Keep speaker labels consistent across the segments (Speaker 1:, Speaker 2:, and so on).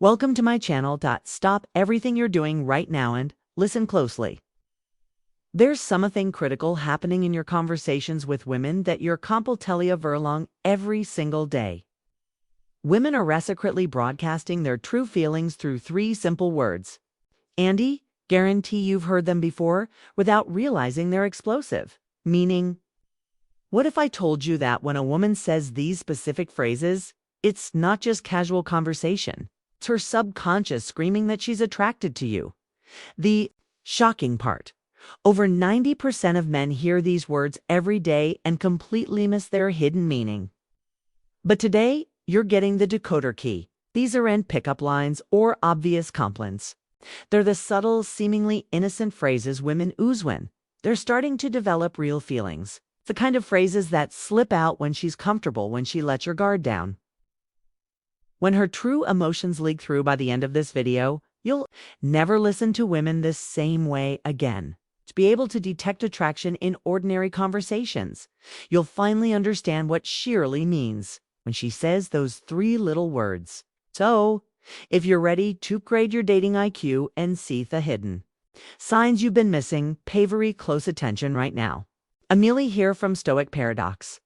Speaker 1: Welcome to my channel. Stop everything you're doing right now and listen closely. There's something critical happening in your conversations with women that you're completely overlooking every single day. Women are reciprocally broadcasting their true feelings through three simple words. Andy, guarantee you've heard them before without realizing they're explosive. Meaning, what if I told you that when a woman says these specific phrases, it's not just casual conversation. It's her subconscious screaming that she's attracted to you. The shocking part. Over 90% of men hear these words every day and completely miss their hidden meaning. But today, you're getting the decoder key. These aren't pickup lines or obvious compliments. They're the subtle, seemingly innocent phrases women ooze when they're starting to develop real feelings. The kind of phrases that slip out when she's comfortable, when she lets your guard down. When her true emotions leak through by the end of this video, you'll never listen to women this same way again. To be able to detect attraction in ordinary conversations, you'll finally understand what she really means when she says those three little words. So, if you're ready to upgrade your dating IQ and see the hidden signs you've been missing, pay very close attention right now. Amelie here from Stoic Paradox.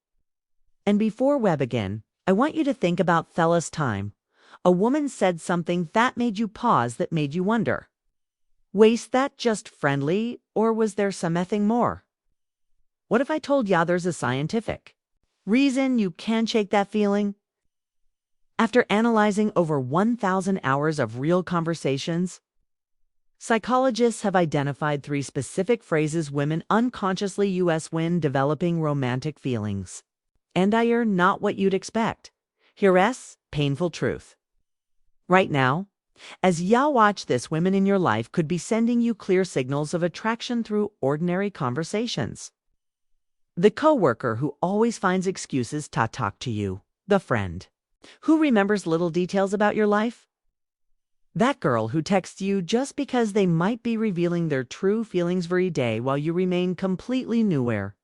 Speaker 1: And before we begin, I want you to think about the last time a woman said something that made you pause, that made you wonder. Was that just friendly, or was there something more? What if I told ya there's a scientific reason you can't shake that feeling? After analyzing over 1,000 hours of real conversations, psychologists have identified three specific phrases women unconsciously use when developing romantic feelings. And are not what you'd expect. Here's painful truth. Right now, as ya watch this, women in your life could be sending you clear signals of attraction through ordinary conversations. The coworker who always finds excuses to talk to you. The friend who remembers little details about your life. That girl who texts you just because they might be revealing their true feelings every day while you remain completely nowhere.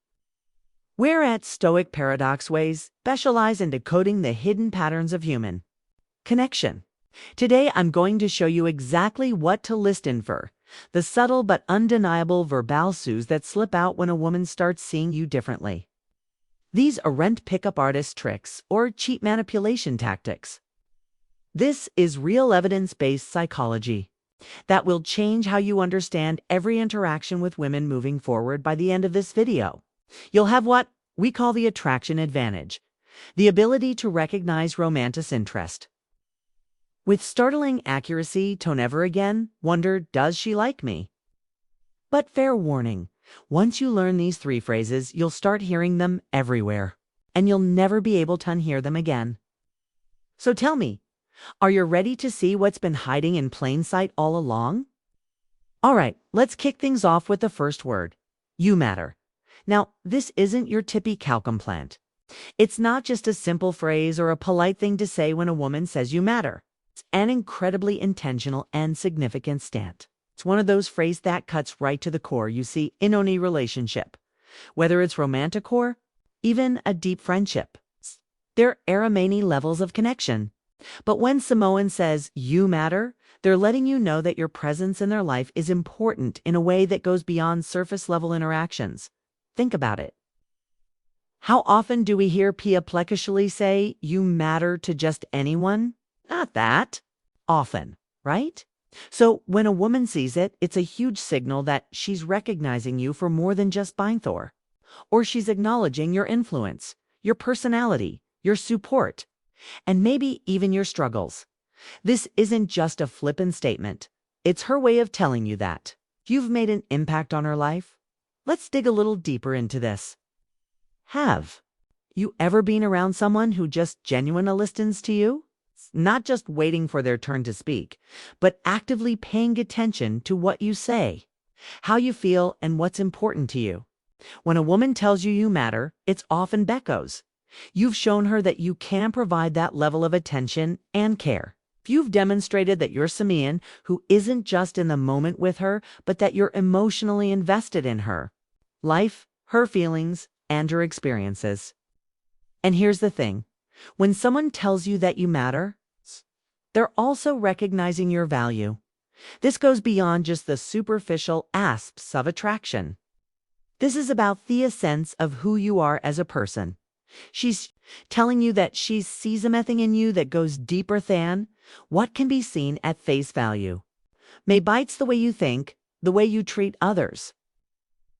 Speaker 1: We're at Stoic Paradox Ways, specialize in decoding the hidden patterns of human connection. Today, I'm going to show you exactly what to listen for, the subtle but undeniable verbal cues that slip out when a woman starts seeing you differently. These aren't pickup artist tricks or cheap manipulation tactics. This is real evidence-based psychology that will change how you understand every interaction with women moving forward. By the end of this video, you'll have what we call the attraction advantage, the ability to recognize romantic interest with startling accuracy. To never again wonder, does she like me? But fair warning, once you learn these three phrases, you'll start hearing them everywhere, and you'll never be able to unhear them again. So tell me, are you ready to see what's been hiding in plain sight all along? All right, let's kick things off with the first word. You matter. Now, this isn't your typical compliment. It's not just a simple phrase or a polite thing to say when a woman says you matter. It's an incredibly intentional and significant stance. It's one of those phrases that cuts right to the core. You see, in any relationship, whether it's romantic or even a deep friendship, there are many levels of connection. But when someone says you matter, they're letting you know that your presence in their life is important in a way that goes beyond surface-level interactions. Think about it. How often do we hear people plecishly say you matter to just anyone? Not that often, right? So when a woman sees it, it's a huge signal that she's recognizing you for more than just buying Thor, or she's acknowledging your influence, your personality, your support, and maybe even your struggles. This isn't just a flippant statement. It's her way of telling you that you've made an impact on her life. Let's dig a little deeper into this. Have you ever been around someone who just genuinely listens to you? Not just waiting for their turn to speak, but actively paying attention to what you say, how you feel, and what's important to you. When a woman tells you you matter, it's often because you've shown her that you can provide that level of attention and care. You've demonstrated that you're someone who isn't just in the moment with her, but that you're emotionally invested in her life, her feelings, and her experiences. And here's the thing. When someone tells you that you matter, They're also recognizing your value. This goes beyond just the superficial asps of attraction. This is about Thea's sense of who you are as a person. She's telling you that she sees something in you that goes deeper than what can be seen at face value. Maybe it's the way you think, the way you treat others,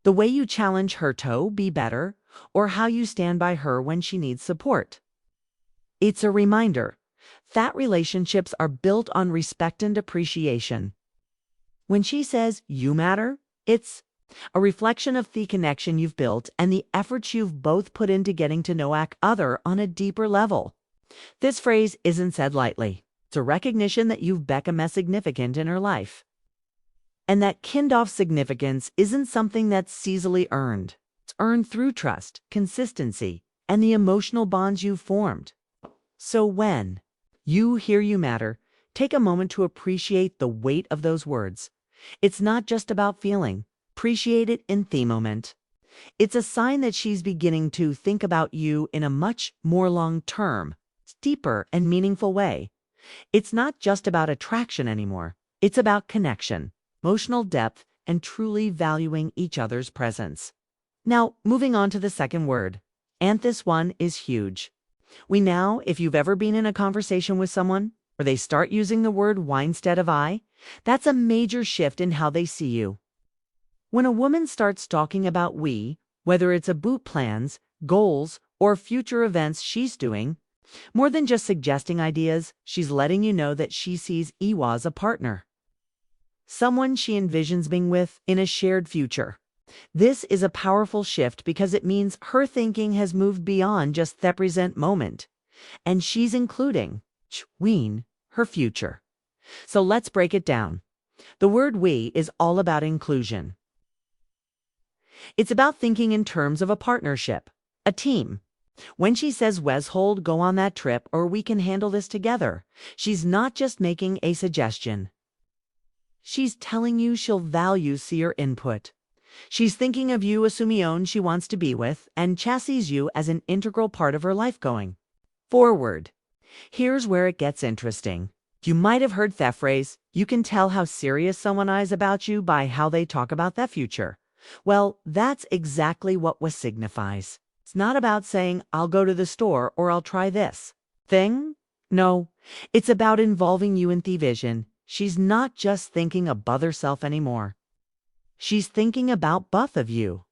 Speaker 1: the way you challenge her to be better, or how you stand by her when she needs support. It's a reminder that relationships are built on respect and appreciation. When she says you matter, it's a reflection of the connection you've built and the efforts you've both put into getting to know each other on a deeper level. This phrase isn't said lightly. It's a recognition that you've become as significant in her life. And that kind-of significance isn't something that's easily earned. It's earned through trust, consistency, and the emotional bonds you've formed. So when you hear you matter, take a moment to appreciate the weight of those words. It's not just about feeling. Appreciate it in the moment. It's a sign that she's beginning to think about you in a much more long-term, deeper, and meaningful way. It's not just about attraction anymore. It's about connection, emotional depth, and truly valuing each other's presence. Now, moving on to the second word. And this one is huge. If you've ever been in a conversation with someone where they start using the word "why" instead of "I," that's a major shift in how they see you. When a woman starts talking about we, whether it's about plans, goals, or future events she's doing, more than just suggesting ideas, she's letting you know that she sees you as a partner, someone she envisions being with in a shared future. This is a powerful shift because it means her thinking has moved beyond just the present moment, and she's including her future. So let's break it down. The word "we" is all about inclusion. It's about thinking in terms of a partnership, a team. When she says "Weshold, go on that trip," or "we can handle this together," she's not just making a suggestion. She's telling you she'll value your input. She's thinking of you as someone she wants to be with and chassis you as an integral part of her life going forward. Here's where it gets interesting. You might have heard that phrase, "You can tell how serious someone is about you by how they talk about that future." Well, that's exactly what "was" signifies. It's not about saying, "I'll go to the store" or "I'll try this thing." No, it's about involving you in the vision. She's not just thinking about herself anymore. She's thinking about both of you.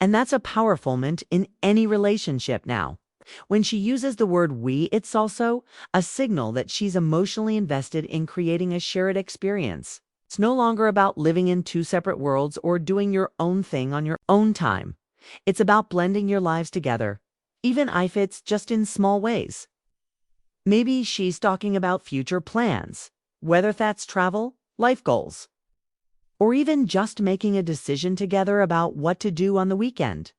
Speaker 1: And that's a powerful moment in any relationship now. When she uses the word "we," it's also a signal that she's emotionally invested in creating a shared experience. It's no longer about living in two separate worlds or doing your own thing on your own time. It's about blending your lives together, even if it's just in small ways. Maybe she's talking about future plans, whether that's travel, life goals, or even just making a decision together about what to do on the weekend.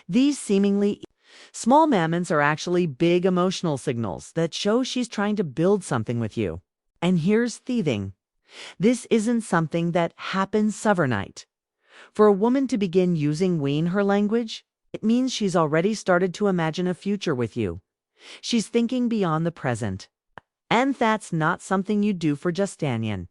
Speaker 1: These seemingly small moments are actually big emotional signals that show she's trying to build something with you. And here's the thing. This isn't something that happens overnight. For a woman to begin using "we" in her language, it means she's already started to imagine a future with you. She's thinking beyond the present. And that's not something you do for just Daniel.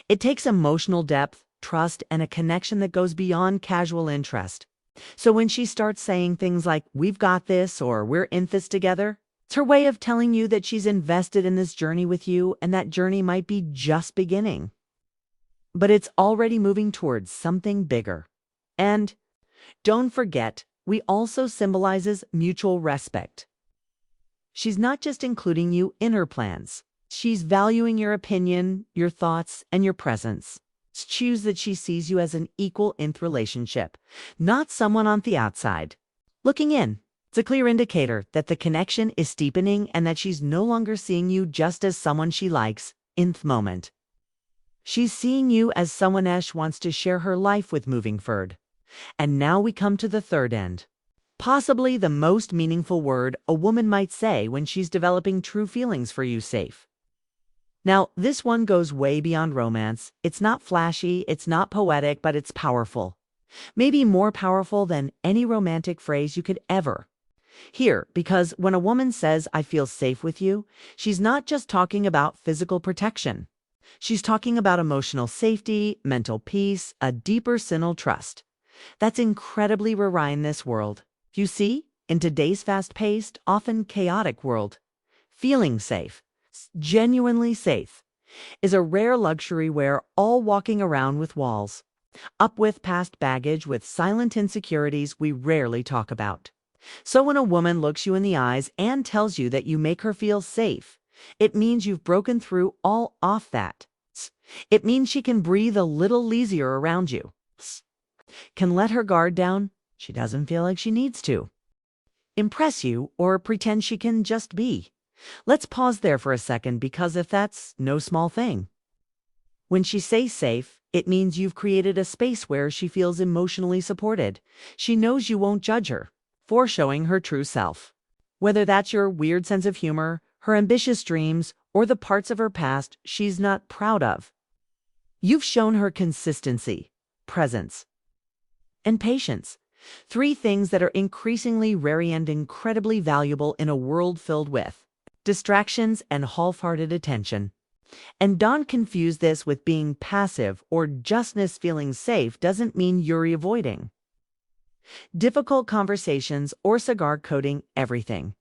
Speaker 1: It takes emotional depth, trust, and a connection that goes beyond casual interest. So when she starts saying things like "we've got this" or "we're in this together," it's her way of telling you that she's invested in this journey with you, and that journey might be just beginning, but it's already moving towards something bigger. And don't forget, "we" also symbolizes mutual respect. She's not just including you in her plans. She's valuing your opinion, your thoughts, and your presence. Choose that she sees you as an equal in the relationship, not someone on the outside looking in. It's a clear indicator that the connection is deepening and that she's no longer seeing you just as someone she likes in the moment. She's seeing you as someone she wants to share her life with moving forward. And now we come to the third end. Possibly the most meaningful word a woman might say when she's developing true feelings for you. Safe. Now, this one goes way beyond romance. It's not flashy, it's not poetic, but it's powerful. Maybe more powerful than any romantic phrase you could ever. Here, because when a woman says, I feel safe with you, she's not just talking about physical protection. She's talking about emotional safety, mental peace, a deeper sense trust. That's incredibly rare in this world. You see, in today's fast-paced, often chaotic world, feeling safe, genuinely safe, is a rare luxury we're all walking around with walls, up with past baggage, with silent insecurities we rarely talk about. So when a woman looks you in the eyes and tells you that you make her feel safe, it means you've broken through all of that. It means she can breathe a little easier around you, can let her guard down. She doesn't feel like she needs to impress you or pretend she can just be. Let's pause there for a second, because if that's no small thing. When she says safe, it means you've created a space where she feels emotionally supported. She knows you won't judge her for showing her true self. Whether that's your weird sense of humor, her ambitious dreams, or the parts of her past she's not proud of. You've shown her consistency, presence, and patience. 3 things that are increasingly rare and incredibly valuable in a world filled with distractions and half-hearted attention. And don't confuse this with being passive or justness. Feeling safe doesn't mean you're avoiding difficult conversations or cigar coating everything.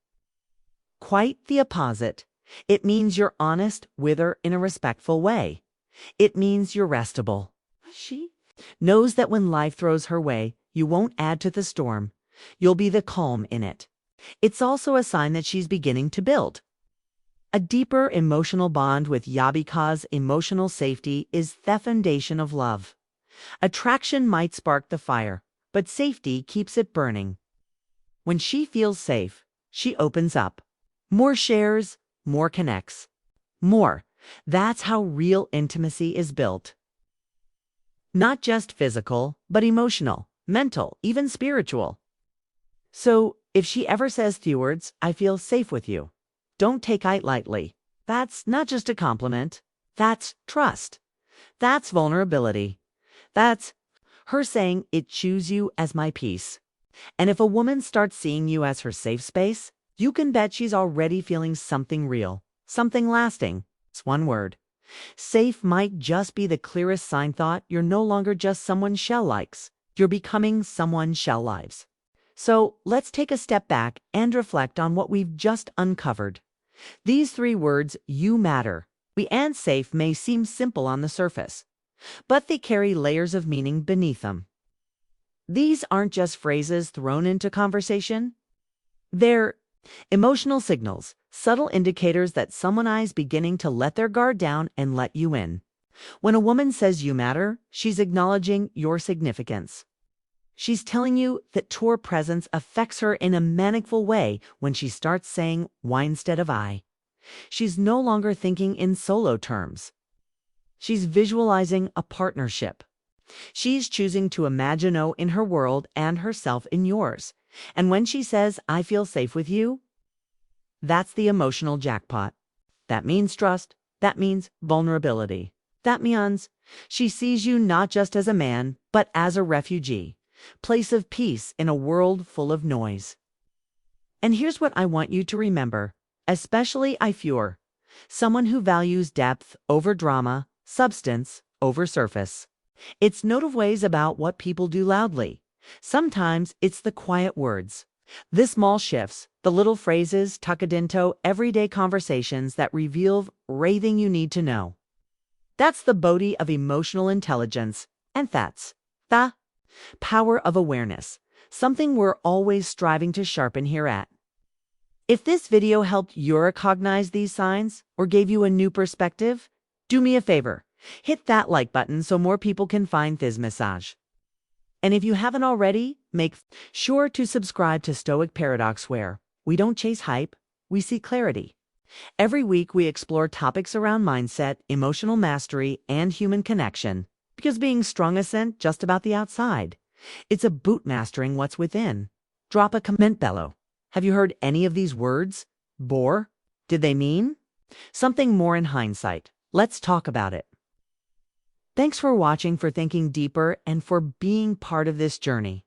Speaker 1: Quite the opposite. It means you're honest with her in a respectful way. It means you're restable. She knows that when life throws her way, you won't add to the storm. You'll be the calm in it. It's also a sign that she's beginning to build a deeper emotional bond with you, because emotional safety is the foundation of love. Attraction might spark the fire, but safety keeps it burning. When she feels safe, she opens up. More shares, more connects. More. That's how real intimacy is built. Not just physical, but emotional, mental, even spiritual. So, if she ever says the words, I feel safe with you, don't take it lightly. That's not just a compliment. That's trust. That's vulnerability. That's her saying, it choose you as my peace. And if a woman starts seeing you as her safe space, you can bet she's already feeling something real, something lasting. It's one word. Safe might just be the clearest sign thought you're no longer just someone Shell likes. You're becoming someone Shell lives. So let's take a step back and reflect on what we've just uncovered. These 3 words, you matter, we and safe, may seem simple on the surface, but they carry layers of meaning beneath them. These aren't just phrases thrown into conversation. They're emotional signals, subtle indicators that someone is beginning to let their guard down and let you in. When a woman says you matter, she's acknowledging your significance. She's telling you that your presence affects her in a meaningful way. When she starts saying why instead of I, she's no longer thinking in solo terms. She's visualizing a partnership. She's choosing to imagine O in her world and herself in yours. And when she says, I feel safe with you, that's the emotional jackpot. That means trust. That means vulnerability. That means she sees you not just as a man, but as a refugee. Place of peace in a world full of noise. And here's what I want you to remember, especially if you're someone who values depth over drama, substance over surface. It's not always about what people do loudly. Sometimes it's the quiet words, the small shifts, the little phrases tucked into everyday conversations that reveal everything you need to know. That's the beauty of emotional intelligence, and that's the power of awareness, something we're always striving to sharpen here at. If this video helped you recognize these signs or gave you a new perspective, do me a favor, hit that like button so more people can find this message. And if you haven't already, make sure to subscribe to Stoic Paradox, where we don't chase hype, we seek clarity. Every week we explore topics around mindset, emotional mastery, and human connection. Because being strong isn't just about the outside. It's about mastering what's within. Drop a comment below. Have you heard any of these words? Bore? Did they mean something more in hindsight? Let's talk about it. Thanks for watching, for thinking deeper, and for being part of this journey.